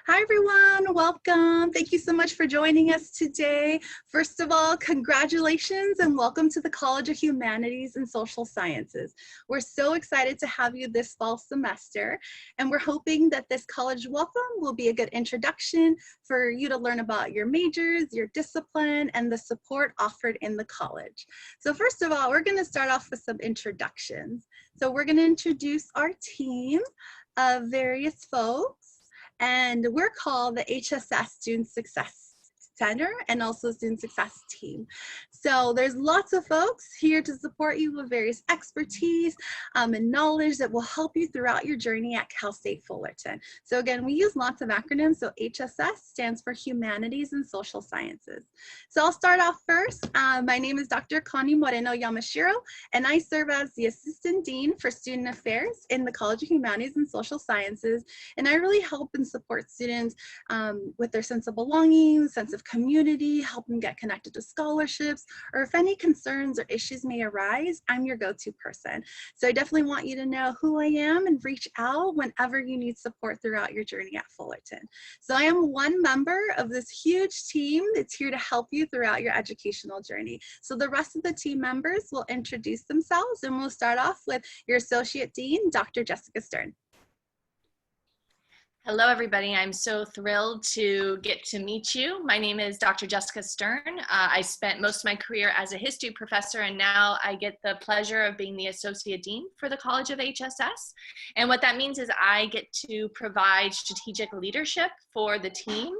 Hi, everyone. Welcome. Thank you so much for joining us today. First of all, congratulations and welcome to the College of Humanities and Social Sciences. We're so excited to have you this fall semester, and we're hoping that this college welcome will be a good introduction for you to learn about your majors, your discipline, and the support offered in the college. So first of all, we're going to start off with some introductions. So we're going to introduce our team of various folks. And we're called the HSS Student Success Center and also Student Success Team. So there's lots of folks here to support you with various expertise and knowledge that will help you throughout your journey at Cal State Fullerton. So again, we use lots of acronyms. So HSS stands for Humanities and Social Sciences. So I'll start off first. My name is Dr. Connie Moreno Yamashiro, and I serve as the Assistant Dean for Student Affairs in the College of Humanities and Social Sciences. And I really help and support students with their sense of belonging, sense of community, help them get connected to scholarships, or if any concerns or issues may arise, I'm your go-to person. So I definitely want you to know who I am and reach out whenever you need support throughout your journey at Fullerton. So I am one member of this huge team that's here to help you throughout your educational journey. So the rest of the team members will introduce themselves, and we'll start off with your Associate Dean, Dr. Jessica Stern. Hello, everybody. I'm so thrilled to get to meet you. My name is Dr. Jessica Stern. I spent most of my career as a history professor, and now I get the pleasure of being the Associate Dean for the College of HSS. And what that means is I get to provide strategic leadership for the team,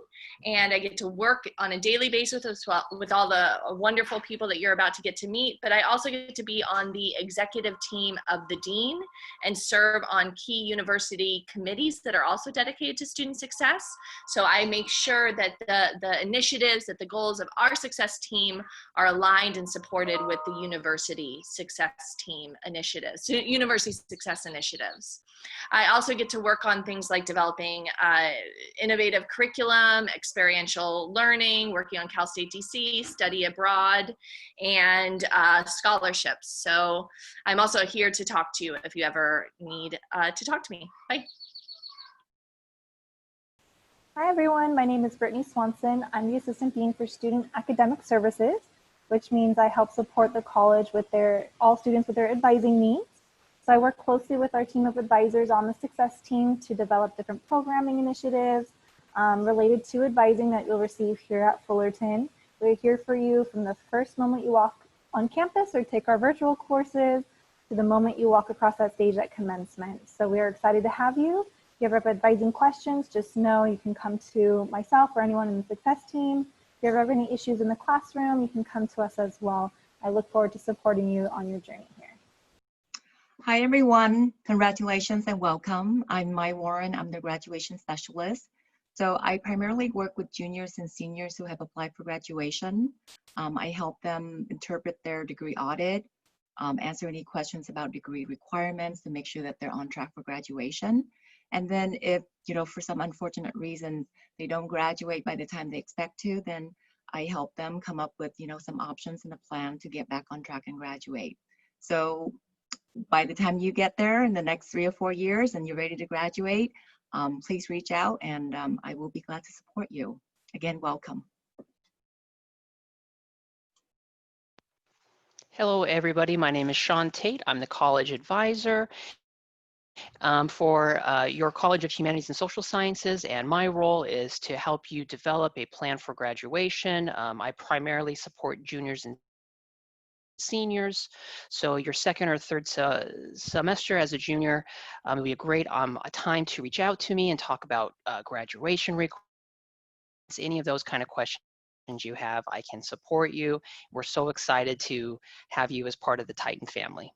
and I get to work on a daily basis with all the wonderful people that you're about to get to meet. But I also get to be on the executive team of the dean and serve on key university committees that are also dedicated to student success. So I make sure that the initiatives, that the goals of our success team are aligned and supported with the university success team initiatives, university success initiatives. I also get to work on things like developing innovative curriculum, experiential learning, working on Cal State DC, study abroad, and scholarships. So I'm also here to talk to you if you ever need to talk to me. Bye. Hi everyone, my name is Brittany Swanson. I'm the Assistant Dean for Student Academic Services, which means I help support the college with all students with their advising needs. So I work closely with our team of advisors on the success team to develop different programming initiatives related to advising that you'll receive here at Fullerton. We're here for you from the first moment you walk on campus or take our virtual courses to the moment you walk across that stage at commencement. So we are excited to have you. If you ever have advising questions, just know you can come to myself or anyone in the success team. If you ever have any issues in the classroom, you can come to us as well. I look forward to supporting you on your journey here. Hi everyone, congratulations and welcome. I'm Mai Warren, I'm the graduation specialist. So I primarily work with juniors and seniors who have applied for graduation. I help them interpret their degree audit, answer any questions about degree requirements to make sure that they're on track for graduation. And then if, for some unfortunate reason, they don't graduate by the time they expect to, then I help them come up with, some options and a plan to get back on track and graduate. So by the time you get there in the next 3 or 4 years and you're ready to graduate, please reach out and I will be glad to support you. Again, welcome. Hello, everybody. My name is Sean Tate. I'm the college advisor for your College of Humanities and Social Sciences, and my role is to help you develop a plan for graduation. I primarily support juniors and seniors, so your second or third semester as a junior will be a great time to reach out to me and talk about graduation requirements, any of those kind of questions you have. I can support you. We're so excited to have you as part of the Titan family.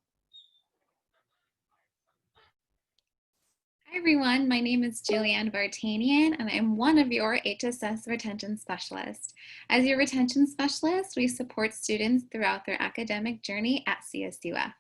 Hi everyone, my name is Julianne Vartanian and I'm one of your HSS retention specialists. As your retention specialist, we support students throughout their academic journey at CSUF.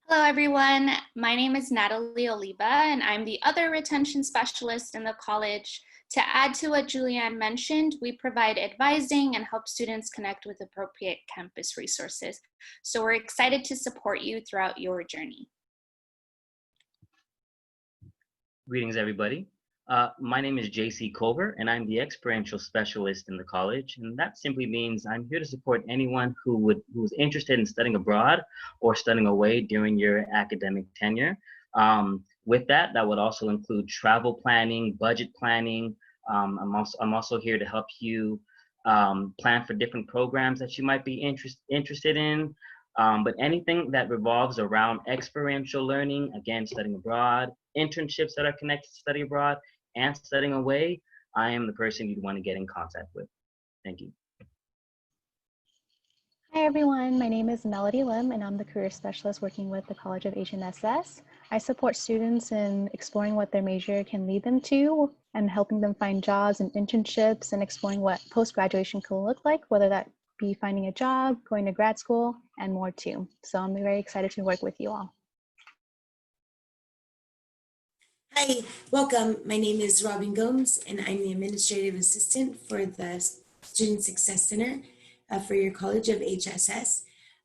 Hello everyone, my name is Natalie Oliva and I'm the other retention specialist in the college. To add to what Julianne mentioned, we provide advising and help students connect with appropriate campus resources. So we're excited to support you throughout your journey. Greetings, everybody. My name is JC Culver, and I'm the experiential specialist in the college. And that simply means I'm here to support anyone who's interested in studying abroad or studying away during your academic tenure. With that, that would also include travel planning, budget planning. I'm also here to help you plan for different programs that you might be interested in. But anything that revolves around experiential learning, again, studying abroad, internships that are connected to study abroad, and studying away, I am the person you'd want to get in contact with. Thank you. Hi everyone, my name is Melody Lim and I'm the career specialist working with the College of Asian SS. I support students in exploring what their major can lead them to and helping them find jobs and internships and exploring what post-graduation can look like, whether that be finding a job, going to grad school, and more too. So I'm very excited to work with you all. Hi, welcome. My name is Robin Gomes, and I'm the administrative assistant for the Student Success Center for your College of HSS.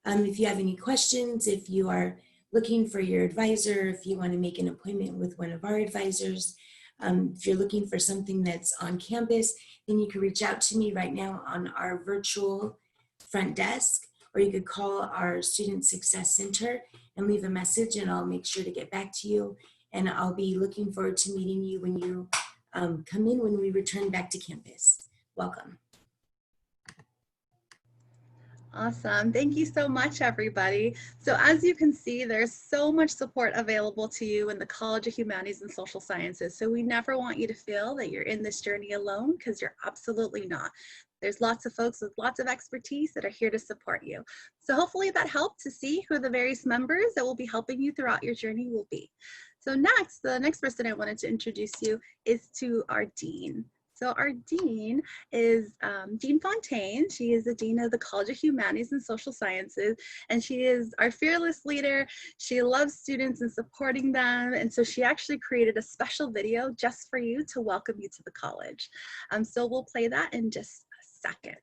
If you have any questions, if you are looking for your advisor, if you want to make an appointment with one of our advisors, if you're looking for something that's on campus, then you can reach out to me right now on our virtual front desk, or you could call our Student Success Center and leave a message, and I'll make sure to get back to you. And I'll be looking forward to meeting you when you come in when we return back to campus. Welcome. Awesome. Thank you so much, everybody. So as you can see, there's so much support available to you in the College of Humanities and Social Sciences. So we never want you to feel that you're in this journey alone, because you're absolutely not. There's lots of folks with lots of expertise that are here to support you. So hopefully that helped to see who the various members that will be helping you throughout your journey will be. So next, the next person I wanted to introduce you is to our Dean. So our Dean is Dean Fontaine. She is the Dean of the College of Humanities and Social Sciences, and she is our fearless leader. She loves students and supporting them, and so she actually created a special video just for you to welcome you to the college. So we'll play that in just a second.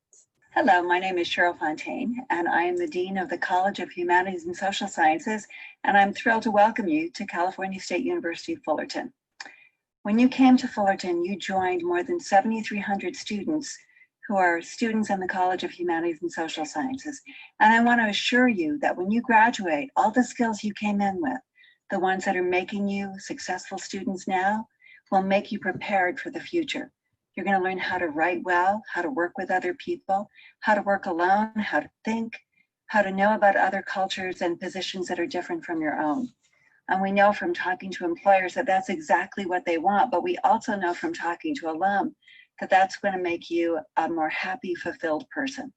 Hello, my name is Cheryl Fontaine, and I am the Dean of the College of Humanities and Social Sciences, and I'm thrilled to welcome you to California State University, Fullerton. When you came to Fullerton, you joined more than 7,300 students who are students in the College of Humanities and Social Sciences. And I want to assure you that when you graduate, all the skills you came in with, the ones that are making you successful students now, will make you prepared for the future. You're going to learn how to write well, how to work with other people, how to work alone, how to think, how to know about other cultures and positions that are different from your own. And we know from talking to employers that that's exactly what they want, but we also know from talking to alum that that's going to make you a more happy, fulfilled person.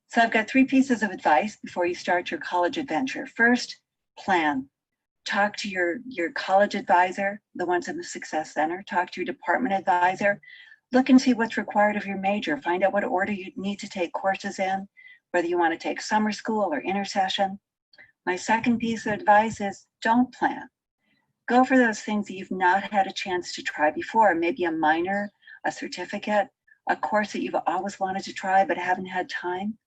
So I've got 3 pieces of advice before you start your college adventure. First, plan. Talk to your college advisor, the ones in the Success Center. Talk to your department advisor. Look and see what's required of your major. Find out what order you need to take courses in, whether you want to take summer school or intersession. My second piece of advice is don't plan. Go for those things that you've not had a chance to try before, maybe a minor, a certificate, a course that you've always wanted to try but haven't had time.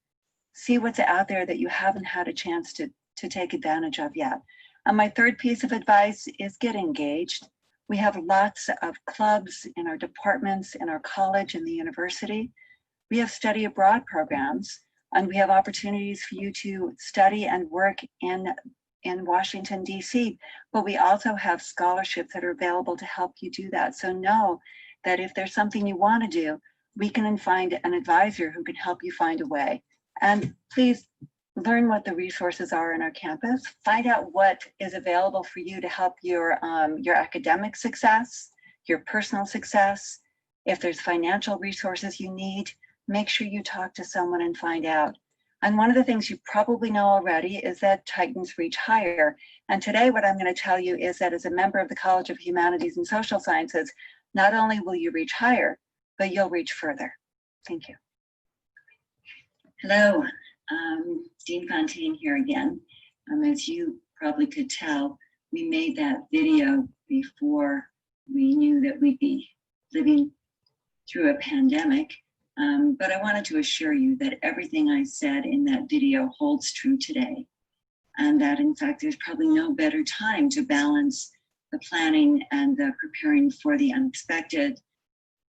See what's out there that you haven't had a chance to take advantage of yet. And my third piece of advice is get engaged. We have lots of clubs in our departments, in our college, in the university. We have study abroad programs, and we have opportunities for you to study and work in Washington, D.C., but we also have scholarships that are available to help you do that. So know that if there's something you want to do, we can find an advisor who can help you find a way. And please learn what the resources are in our campus. Find out what is available for you to help your academic success, your personal success. If there's financial resources you need, make sure you talk to someone and find out. And one of the things you probably know already is that Titans reach higher. And today what I'm going to tell you is that as a member of the College of Humanities and Social Sciences, not only will you reach higher, but you'll reach further. Thank you. Hello, Dean Fontaine here again. As you probably could tell, we made that video before we knew that we'd be living through a pandemic. But I wanted to assure you that everything I said in that video holds true today. And that in fact, there's probably no better time to balance the planning and the preparing for the unexpected,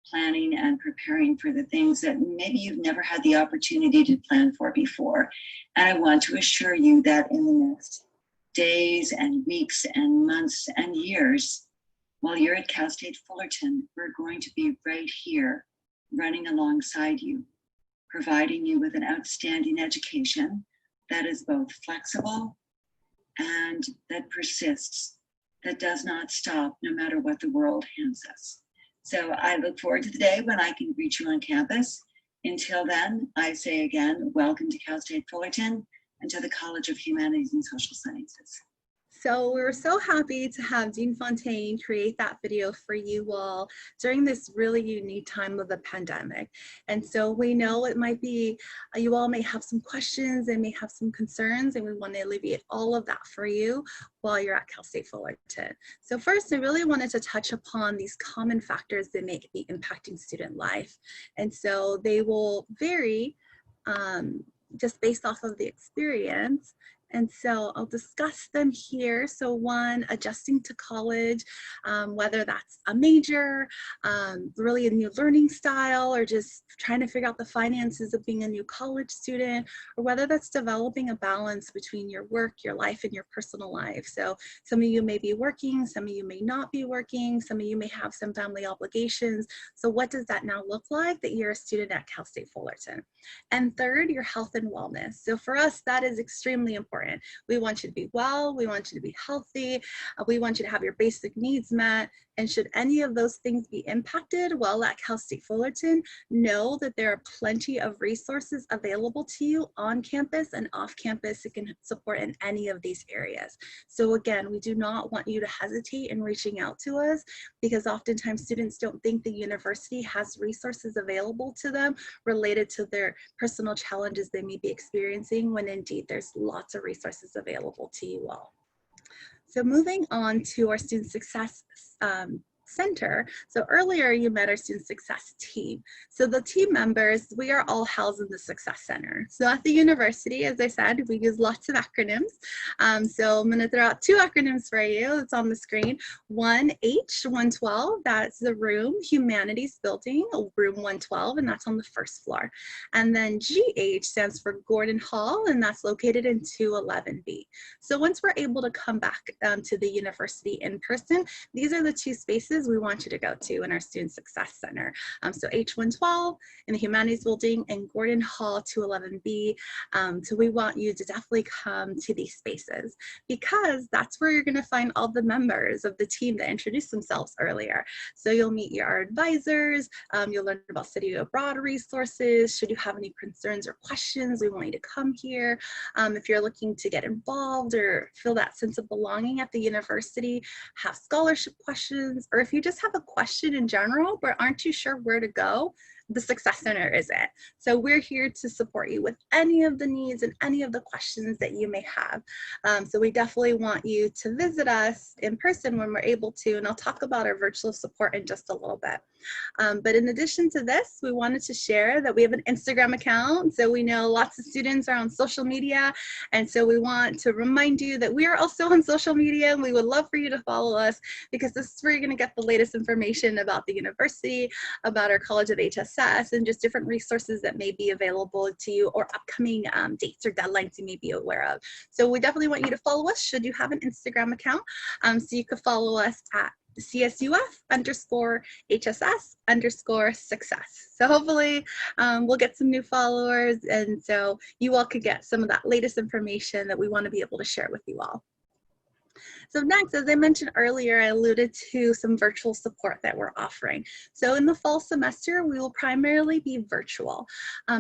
planning and preparing for the things that maybe you've never had the opportunity to plan for before. And I want to assure you that in the next days and weeks and months and years, while you're at Cal State Fullerton, we're going to be right here running alongside you, providing you with an outstanding education that is both flexible and that persists, that does not stop no matter what the world hands us. So I look forward to the day when I can greet you on campus. Until then, I say again, welcome to Cal State Fullerton and to the College of Humanities and Social Sciences. So we were so happy to have Dean Fontaine create that video for you all during this really unique time of the pandemic. And so we know it might be, you all may have some questions and may have some concerns, and we want to alleviate all of that for you while you're at Cal State Fullerton. So first, I really wanted to touch upon these common factors that may be impacting student life. And so they will vary just based off of the experience. And so I'll discuss them here. So one, adjusting to college, whether that's a major, really a new learning style, or just trying to figure out the finances of being a new college student, or whether that's developing a balance between your work, your life, and your personal life. So some of you may be working, some of you may not be working, some of you may have some family obligations. So what does that now look like that you're a student at Cal State Fullerton? And third, your health and wellness. So for us, that is extremely important. We want you to be well, we want you to be healthy, we want you to have your basic needs met. And should any of those things be impacted while at Cal State Fullerton, know that there are plenty of resources available to you on campus and off campus that can support in any of these areas. So again, we do not want you to hesitate in reaching out to us, because oftentimes students don't think the university has resources available to them related to their personal challenges they may be experiencing, when indeed there's lots of resources available to you all. So moving on to our Student Success Center. So earlier you met our Student Success team. So the team members, we are all housed in the Success Center. So at the university, as I said, we use lots of acronyms. So I'm going to throw out two acronyms for you. It's on the screen. One, H112, that's the room, Humanities Building, room 112, and that's on the first floor. And then GH stands for Gordon Hall, and that's located in 211B. So once we're able to come back to the university in person, these are the two spaces we want you to go to in our Student Success Center. So H112 in the Humanities Building and Gordon Hall 211B. So we want you to definitely come to these spaces, because that's where you're going to find all the members of the team that introduced themselves earlier. So you'll meet our advisors, you'll learn about study abroad resources. Should you have any concerns or questions, we want you to come here. If you're looking to get involved or feel that sense of belonging at the university, have scholarship questions, or if you just have a question in general but aren't too sure where to go, the Success Center is it. So we're here to support you with any of the needs and any of the questions that you may have. So we definitely want you to visit us in person when we're able to, and I'll talk about our virtual support in just a little bit. But in addition to this, we wanted to share that we have an Instagram account. So we know lots of students are on social media, and so we want to remind you that we are also on social media, and we would love for you to follow us, because this is where you're going to get the latest information about the university, about our College of HSS, and just different resources that may be available to you, or upcoming dates or deadlines you may be aware of. So we definitely want you to follow us should you have an Instagram account. So you could follow us at CSUF_HSS_success. So hopefully we'll get some new followers, and so you all could get some of that latest information that we want to be able to share with you all. So next, as I mentioned earlier, I alluded to some virtual support that we're offering. So in the fall semester, we will primarily be virtual.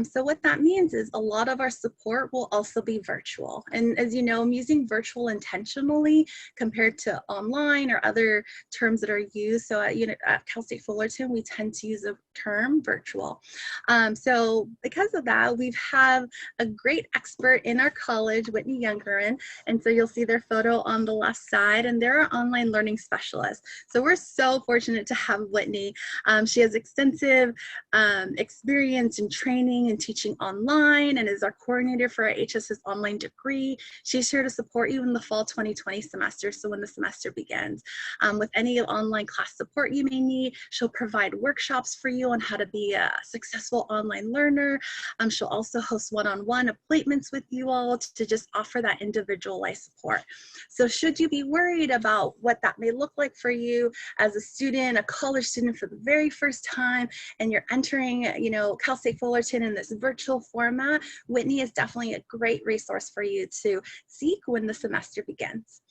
So what that means is a lot of our support will also be virtual. And as you know, I'm using virtual intentionally compared to online or other terms that are used. So at Cal State Fullerton, we tend to use a term virtual. So because of that, we have a great expert in our college, Whitney Youngerin, and so you'll see their photo on the left side. side, and they're our online learning specialist. So we're so fortunate to have Whitney. She has extensive experience in training and teaching online and is our coordinator for our HSS online degree. She's here to support you in the fall 2020 semester, so when the semester begins. With any online class support you may need, she'll provide workshops for you on how to be a successful online learner. She'll also host one-on-one appointments with you all to just offer that individualized support. So should you be worried about what that may look like for you as a student, a college student for the very first time, and you're entering, Cal State Fullerton in this virtual format, Whitney is definitely a great resource for you to seek when the semester begins.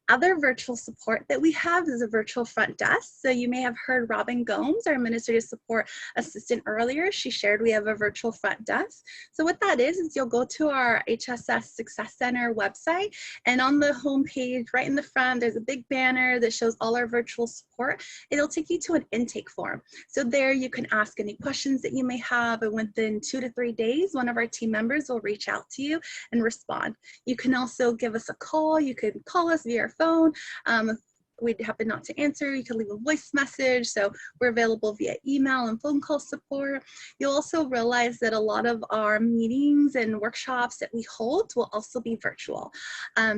Other virtual support that we have is a virtual front desk. So you may have heard Robin Gomes, our administrative support assistant earlier. She shared we have a virtual front desk. So what that is you'll go to our HSS Success Center website, and on the home page, right in the front, there's a big banner that shows all our virtual support. It'll take you to an intake form. So there you can ask any questions that you may have, and within 2 to 3 days, one of our team members will reach out to you and respond. You can also give us a call. You can call us via our phone. If we happen not to answer, you can leave a voice message. So we're available via email and phone call support. You'll also realize that a lot of our meetings and workshops that we hold will also be virtual.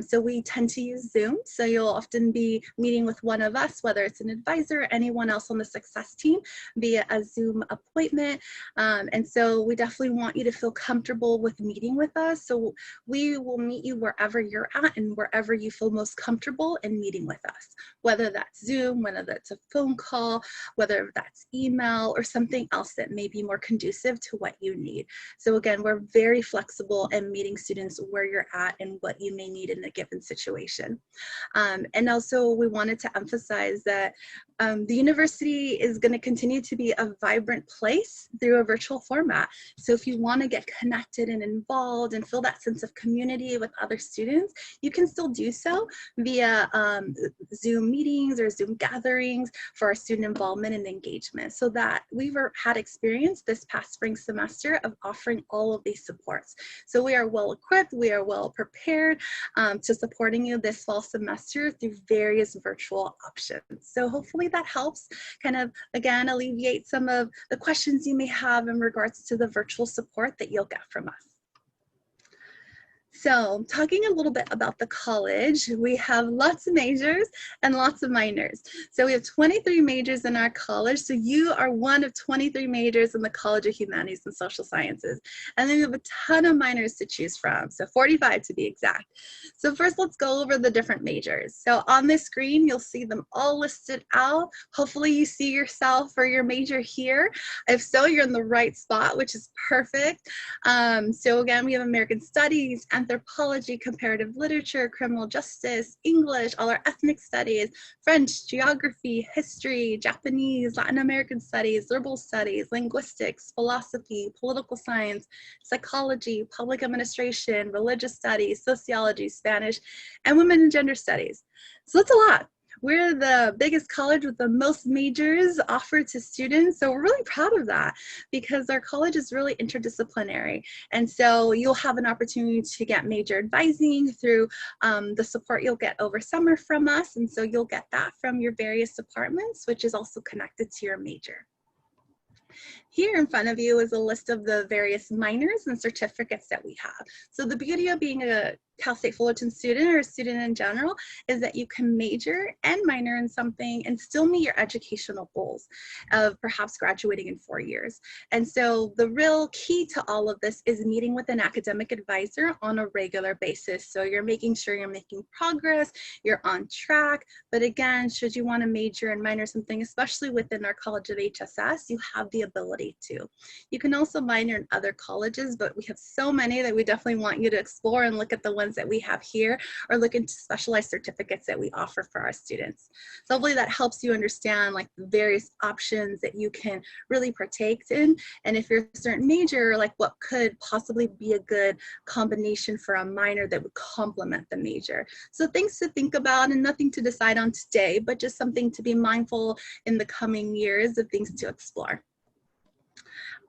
So we tend to use Zoom. So you'll often be meeting with one of us, whether it's an advisor or anyone else on the success team, via a Zoom appointment. And so we definitely want you to feel comfortable with meeting with us. So we will meet you wherever you're at and wherever you feel most comfortable in meeting with us, whether that's Zoom, whether that's a phone call, whether that's email or something else that may be more conducive to what you need. So again, we're very flexible in meeting students where you're at and what you may need in a given situation. And also we wanted to emphasize that the university is going to continue to be a vibrant place through a virtual format. So if you want to get connected and involved and feel that sense of community with other students, you can still do so via Zoom meetings or Zoom gatherings for our student involvement and engagement. So that we've had experience this past spring semester of offering all of these supports. So we are well equipped, we are well prepared to supporting you this fall semester through various virtual options. So hopefully that helps kind of, again, alleviate some of the questions you may have in regards to the virtual support that you'll get from us. So talking a little bit about the college, we have lots of majors and lots of minors. So we have 23 majors in our college. So you are one of 23 majors in the College of Humanities and Social Sciences. And then we have a ton of minors to choose from, so 45 to be exact. So first, let's go over the different majors. So on this screen, you'll see them all listed out. Hopefully you see yourself or your major here. If so, you're in the right spot, which is perfect. So again, we have American Studies, anthropology, comparative literature, criminal justice, English, all our ethnic studies, French, geography, history, Japanese, Latin American studies, liberal studies, linguistics, philosophy, political science, psychology, public administration, religious studies, sociology, Spanish, and women and gender studies. So that's a lot. We're the biggest college with the most majors offered to students. So we're really proud of that because our college is really interdisciplinary. And so you'll have an opportunity to get major advising through the support you'll get over summer from us. And so you'll get that from your various departments, which is also connected to your major. Here in front of you is a list of the various minors and certificates that we have. So the beauty of being a Cal State Fullerton student or a student in general is that you can major and minor in something and still meet your educational goals of perhaps graduating in 4 years. And so the real key to all of this is meeting with an academic advisor on a regular basis. So you're making sure you're making progress, you're on track. But again, should you want to major and minor something, especially within our College of HSS, you have the ability to. You can also minor in other colleges, but we have so many that we definitely want you to explore and look at the ones that we have here or look into specialized certificates that we offer for our students. So hopefully that helps you understand like the various options that you can really partake in. And if you're a certain major, like what could possibly be a good combination for a minor that would complement the major. So things to think about and nothing to decide on today, but just something to be mindful in the coming years of things to explore.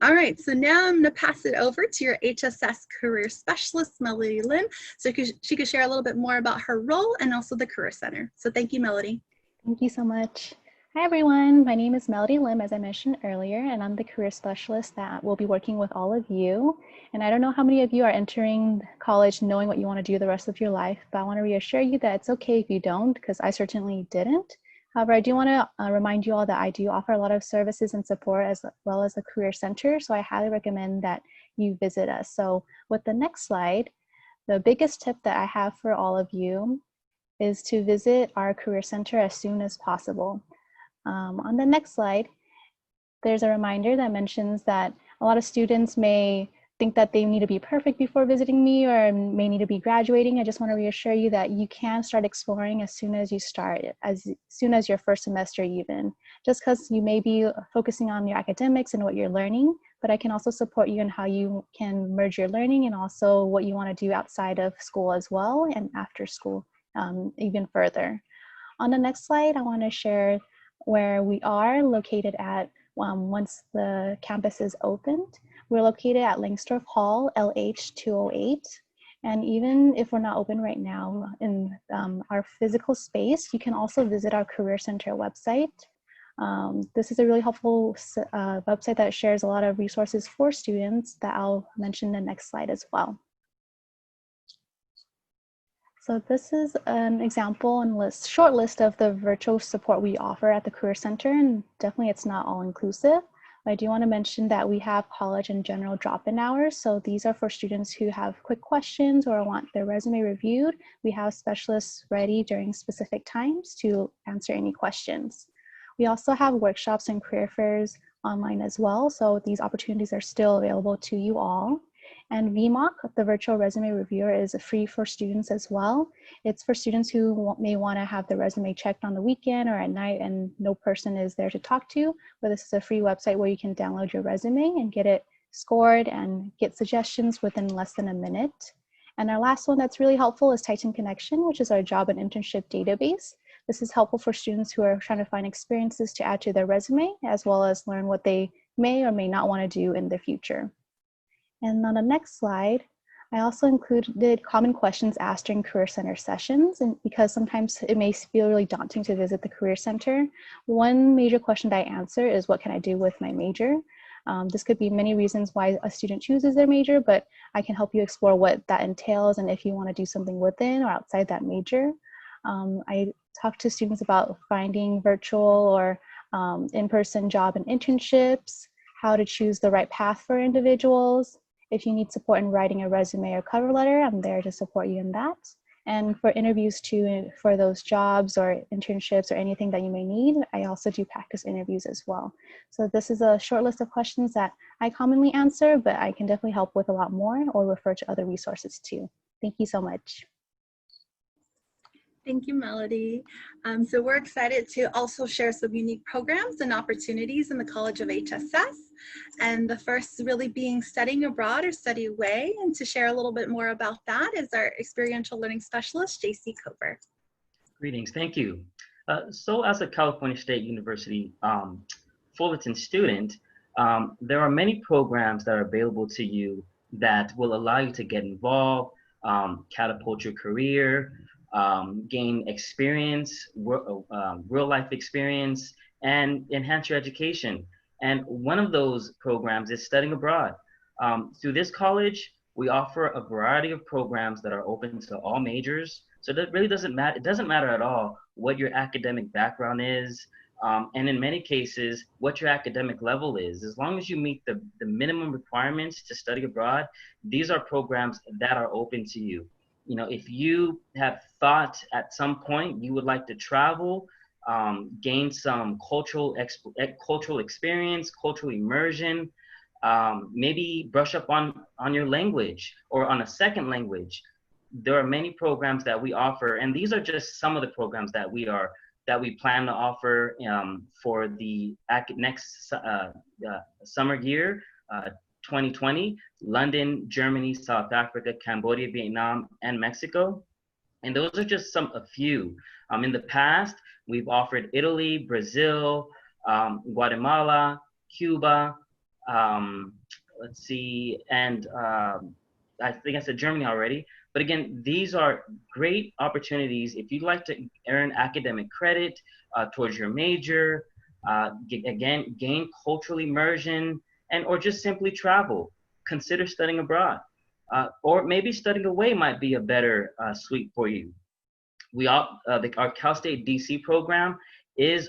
All right, so now I'm going to pass it over to your HSS Career Specialist, Melody Lim, so she could share a little bit more about her role and also the Career Center. So thank you, Melody. Thank you so much. Hi, everyone. My name is Melody Lim, as I mentioned earlier, and I'm the career specialist that will be working with all of you. And I don't know how many of you are entering college knowing what you want to do the rest of your life, but I want to reassure you that it's okay if you don't, because I certainly didn't. However, I do want to remind you all that I do offer a lot of services and support as well as the Career Center, so I highly recommend that you visit us. So with the next slide, the biggest tip that I have for all of you is to visit our Career Center as soon as possible. On the next slide, there's a reminder that mentions that a lot of students may think that they need to be perfect before visiting me or may need to be graduating. I just want to reassure you that you can start exploring as soon as you start, as soon as your first semester even. Just because you may be focusing on your academics and what you're learning, but I can also support you in how you can merge your learning and also what you want to do outside of school as well and after school even further. On the next slide, I want to share where we are located at once the campus is opened. We're located at Langsdorff Hall, LH 208. And even if we're not open right now in our physical space, you can also visit our Career Center website. This is a really helpful website that shares a lot of resources for students that I'll mention in the next slide as well. So this is an example and short list of the virtual support we offer at the Career Center, and definitely it's not all inclusive. I do want to mention that we have college and general drop-in hours. So these are for students who have quick questions or want their resume reviewed. We have specialists ready during specific times to answer any questions. We also have workshops and career fairs online as well. So these opportunities are still available to you all. And VMOC, the Virtual Resume Reviewer, is free for students as well. It's for students who may want to have the resume checked on the weekend or at night and no person is there to talk to, but this is a free website where you can download your resume and get it scored and get suggestions within less than a minute. And our last one that's really helpful is Titan Connection, which is our job and internship database. This is helpful for students who are trying to find experiences to add to their resume, as well as learn what they may or may not want to do in the future. And on the next slide, I also included common questions asked during Career Center sessions, and because sometimes it may feel really daunting to visit the Career Center. One major question that I answer is, what can I do with my major? This could be many reasons why a student chooses their major, but I can help you explore what that entails and if you want to do something within or outside that major. I talk to students about finding virtual or in-person job and internships, how to choose the right path for individuals. If you need support in writing a resume or cover letter, I'm there to support you in that. And for interviews too, for those jobs or internships or anything that you may need, I also do practice interviews as well. So this is a short list of questions that I commonly answer, but I can definitely help with a lot more or refer to other resources too. Thank you so much. Thank you, Melody. So we're excited to also share some unique programs and opportunities in the College of HSS. And the first really being studying abroad or study away. And to share a little bit more about that is our experiential learning specialist, JC Cover. Greetings, thank you. So as a California State University Fullerton student, there are many programs that are available to you that will allow you to get involved, catapult your career, gain experience, real life experience, and enhance your education. And one of those programs is studying abroad. Through this college, we offer a variety of programs that are open to all majors. So that really doesn't matter. It doesn't matter at all what your academic background is. And in many cases, what your academic level is. As long as you meet the minimum requirements to study abroad, these are programs that are open to you. You know, if you have thought at some point you would like to travel, gain some cultural experience, cultural immersion, maybe brush up on your language or on a second language, there are many programs that we offer, and these are just some of the programs that we plan to offer for the next summer year, 2020, London, Germany, South Africa, Cambodia, Vietnam, and Mexico. And those are just a few. In the past, we've offered Italy, Brazil, Guatemala, Cuba, let's see, and I think I said Germany already. But again, these are great opportunities if you'd like to earn academic credit towards your major, again, gain cultural immersion, and or just simply travel. Consider studying abroad. Or maybe studying away might be a better suite for you. Our Cal State DC program is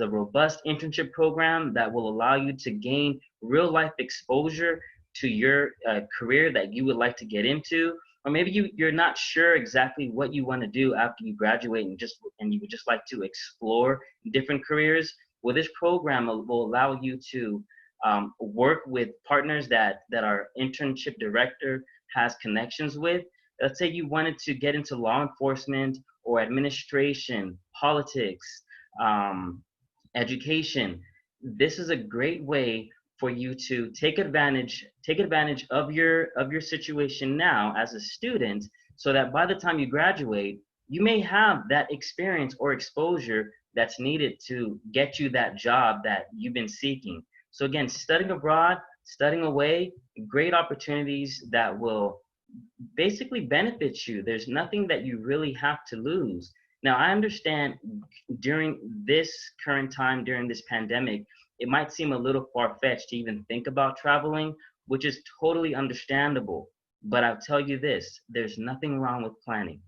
a robust internship program that will allow you to gain real life exposure to your career that you would like to get into, or maybe you're not sure exactly what you want to do after you graduate and you would just like to explore different careers. Well, this program will allow you to work with partners that our internship director has connections with. Let's say you wanted to get into law enforcement or administration, politics, education. This is a great way for you to take advantage of your situation now as a student, so that by the time you graduate, you may have that experience or exposure that's needed to get you that job that you've been seeking. So again, studying abroad, studying away, great opportunities that will basically benefits you. There's nothing that you really have to lose. Now, I understand during this current time, during this pandemic, it might seem a little far-fetched to even think about traveling, which is totally understandable. But I'll tell you this, there's nothing wrong with planning.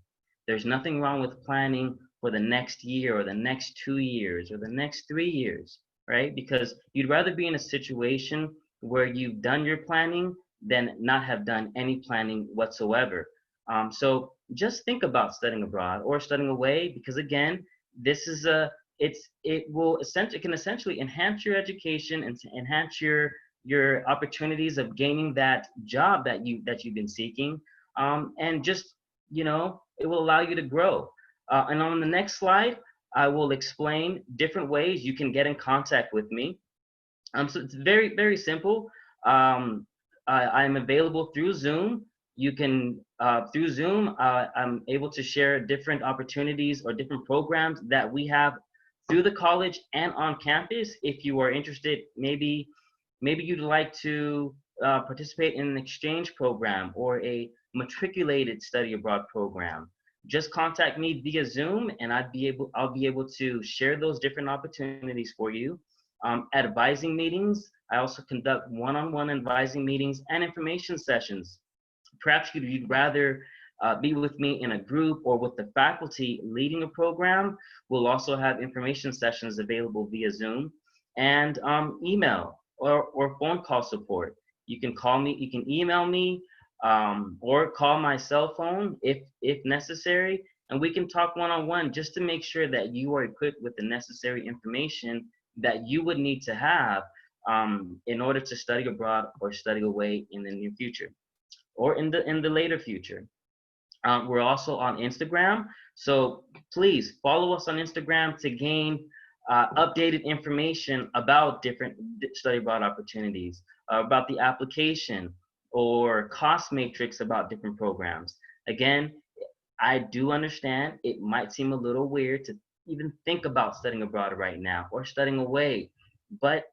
There's nothing wrong with planning for the next year or the next 2 years or the next 3 years, right? Because you'd rather be in a situation where you've done your planning than not have done any planning whatsoever. So just think about studying abroad or studying away, because again, this is it can essentially enhance your education and enhance your opportunities of gaining that job that you've been seeking, and just, it will allow you to grow. And on the next slide, I will explain different ways you can get in contact with me. So it's very, very simple. I'm available through Zoom. You can, through Zoom, I'm able to share different opportunities or different programs that we have through the college and on campus. If you are interested, maybe you'd like to participate in an exchange program or a matriculated study abroad program, just contact me via Zoom and I'll be able to share those different opportunities for you. Advising meetings, I also conduct one-on-one advising meetings and information sessions. Perhaps you'd rather be with me in a group or with the faculty leading a program. We'll also have information sessions available via Zoom, and email or phone call support. You can call me, you can email me, or call my cell phone if necessary, and we can talk one-on-one just to make sure that you are equipped with the necessary information that you would need to have in order to study abroad or study away in the near future or in the later future. We're also on Instagram, so please follow us on Instagram to gain updated information about different study abroad opportunities, about the application or cost matrix about different programs. Again, I do understand it might seem a little weird to even think about studying abroad right now or studying away, but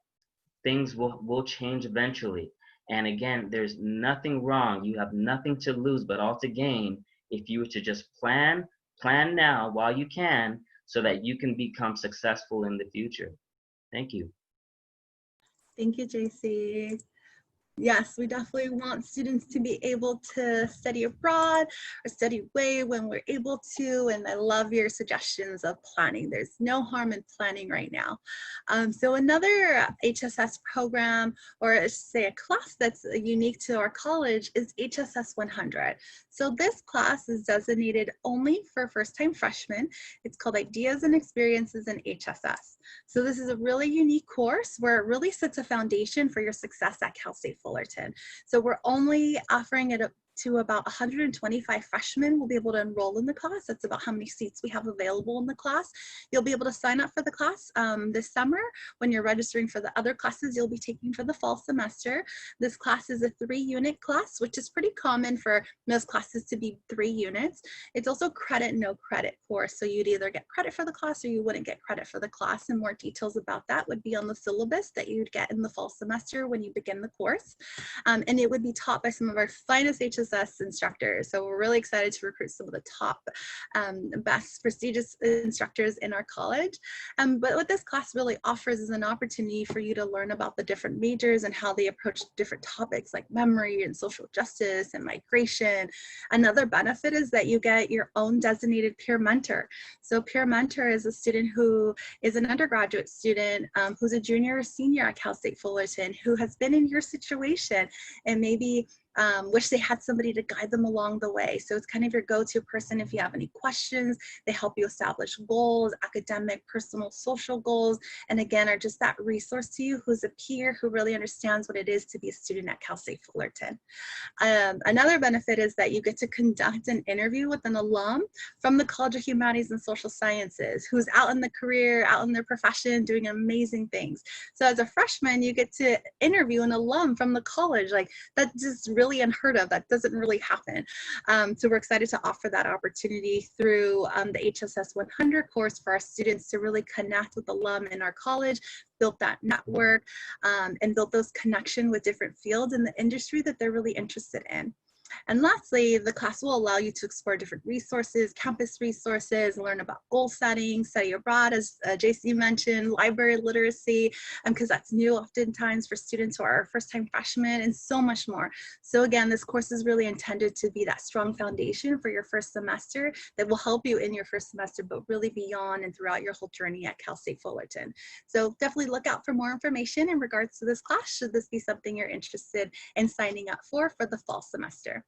things will change eventually. And again, there's nothing wrong. You have nothing to lose but all to gain if you were to just plan now while you can, so that you can become successful in the future. Thank you. Thank you, JC. Yes, we definitely want students to be able to study abroad or study away when we're able to, and I love your suggestions of planning. There's no harm in planning right now. So another HSS program, or say a class that's unique to our college, is HSS 100. So this class is designated only for first-time freshmen. It's called Ideas and Experiences in HSS. So this is a really unique course where it really sets a foundation for your success at Cal State Fullerton. So we're only offering it to about 125 freshmen will be able to enroll in the class. That's about how many seats we have available in the class. You'll be able to sign up for the class this summer when you're registering for the other classes you'll be taking for the fall semester. This class is a 3-unit class, which is pretty common for most classes to be 3 units. It's also credit, no credit course. So you'd either get credit for the class or you wouldn't get credit for the class. And more details about that would be on the syllabus that you'd get in the fall semester when you begin the course. And it would be taught by some of our finest HSS instructors. So we're really excited to recruit some of the top, best prestigious instructors in our college. But what this class really offers is an opportunity for you to learn about the different majors and how they approach different topics like memory and social justice and migration. Another benefit is that you get your own designated peer mentor. So peer mentor is a student who is an undergraduate student who's a junior or senior at Cal State Fullerton who has been in your situation and maybe wish they had somebody to guide them along the way. So it's kind of your go-to person if you have any questions. They help you establish goals, academic, personal, social goals, and again are just that resource to you who's a peer who really understands what it is to be a student at Cal State Fullerton. Another benefit is that you get to conduct an interview with an alum from the College of Humanities and Social Sciences who's out in the career, out in their profession, doing amazing things. So as a freshman, you get to interview an alum from the college. Like, that just really unheard of. That doesn't really happen. So we're excited to offer that opportunity through the HSS 100 course for our students to really connect with alum in our college, build that network, and build those connections with different fields in the industry that they're really interested in. And lastly, the class will allow you to explore different resources, campus resources, learn about goal setting, study abroad, as JC mentioned, library literacy, because that's new oftentimes for students who are first-time freshmen, and so much more. So again, this course is really intended to be that strong foundation for your first semester that will help you in your first semester, but really beyond and throughout your whole journey at Cal State Fullerton. So definitely look out for more information in regards to this class, should this be something you're interested in signing up for the fall semester.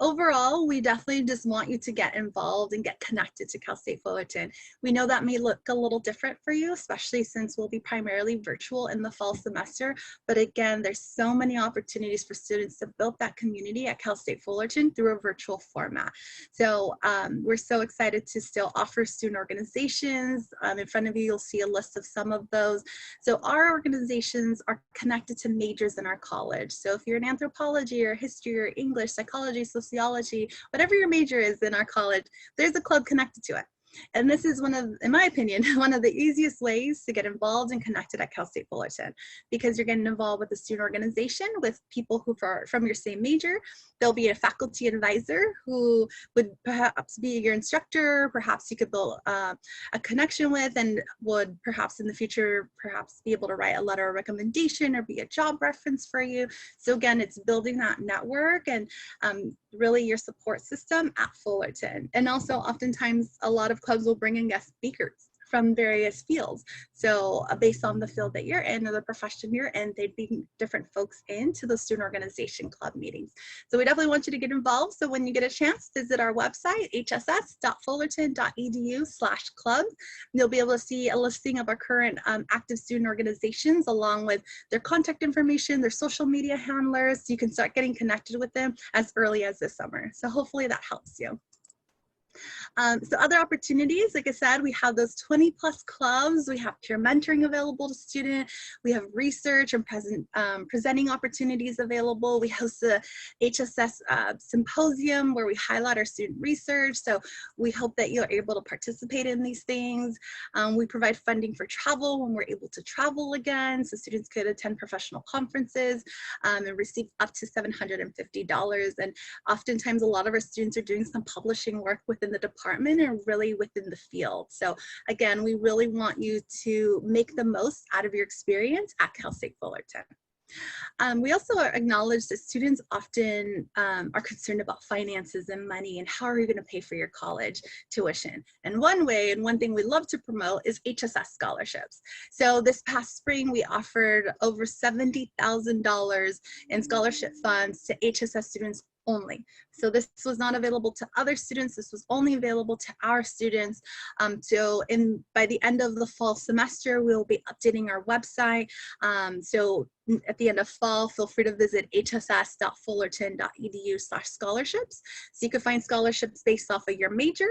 Overall, we definitely just want you to get involved and get connected to Cal State Fullerton. We know that may look a little different for you, especially since we'll be primarily virtual in the fall semester. But again, there's so many opportunities for students to build that community at Cal State Fullerton through a virtual format. So we're so excited to still offer student organizations. In front of you, you'll see a list of some of those. So our organizations are connected to majors in our college. So if you're in anthropology or history or English, psychology, sociology, whatever your major is in our college, there's a club connected to it. And this is one of, in my opinion, one of the easiest ways to get involved and connected at Cal State Fullerton, because you're getting involved with a student organization with people who are from your same major. There'll be a faculty advisor who would perhaps be your instructor, perhaps you could build a connection with, and would perhaps in the future perhaps be able to write a letter of recommendation or be a job reference for you. So again, it's building that network and really your support system at Fullerton. And also oftentimes a lot of clubs will bring in guest speakers from various fields. So based on the field that you're in or the profession you're in, they'd be different folks into the student organization club meetings. So we definitely want you to get involved. So when you get a chance, visit our website, hss.fullerton.edu/club. You'll be able to see a listing of our current active student organizations along with their contact information, their social media handlers. You can start getting connected with them as early as this summer. So hopefully that helps you. So other opportunities, like I said, we have those 20+ clubs. We have peer mentoring available to students. We have research and presenting opportunities available. We host the HSS symposium where we highlight our student research. So we hope that you're able to participate in these things. We provide funding for travel when we're able to travel again. So students could attend professional conferences and receive up to $750. And oftentimes a lot of our students are doing some publishing work within the department and really within the field. So again, we really want you to make the most out of your experience at Cal State Fullerton. We also acknowledge that students often are concerned about finances and money and how are you going to pay for your college tuition. And one way and one thing we love to promote is HSS scholarships. So this past spring, we offered over $70,000 in scholarship funds to HSS students only. So this was not available to other students. This was only available to our students. By the end of the fall semester, we'll be updating our website. So at the end of fall, feel free to visit hss.fullerton.edu/scholarships. So you can find scholarships based off of your major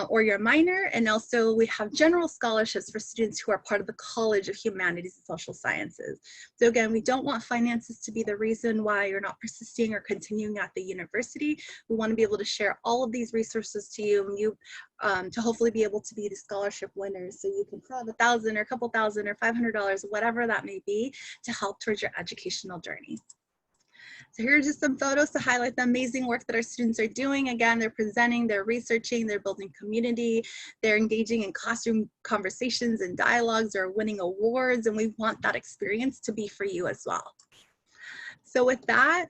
or your minor. And also we have general scholarships for students who are part of the College of Humanities and Social Sciences. So again, we don't want finances to be the reason why you're not persisting or continuing at the university. We want to be able to share all of these resources to you, to hopefully be able to be the scholarship winners. So you can have $1,000 or a couple thousand or $500, whatever that may be, to help towards your educational journey. So here are just some photos to highlight the amazing work that our students are doing. Again, they're presenting, they're researching, they're building community, they're engaging in classroom conversations and dialogues, they're winning awards, and we want that experience to be for you as well. So with that,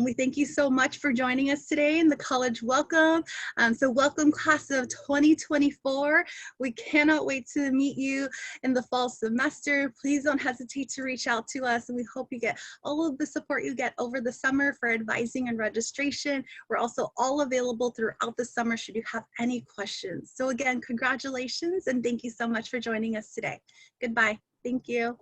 we thank you so much for joining us today in the college welcome. So welcome class of 2024. We cannot wait to meet you in the fall semester. Please don't hesitate to reach out to us, and we hope you get all of the support you get over the summer for advising and registration. We're also all available throughout the summer should you have any questions. So again, congratulations, and thank you so much for joining us today. Goodbye. Thank you.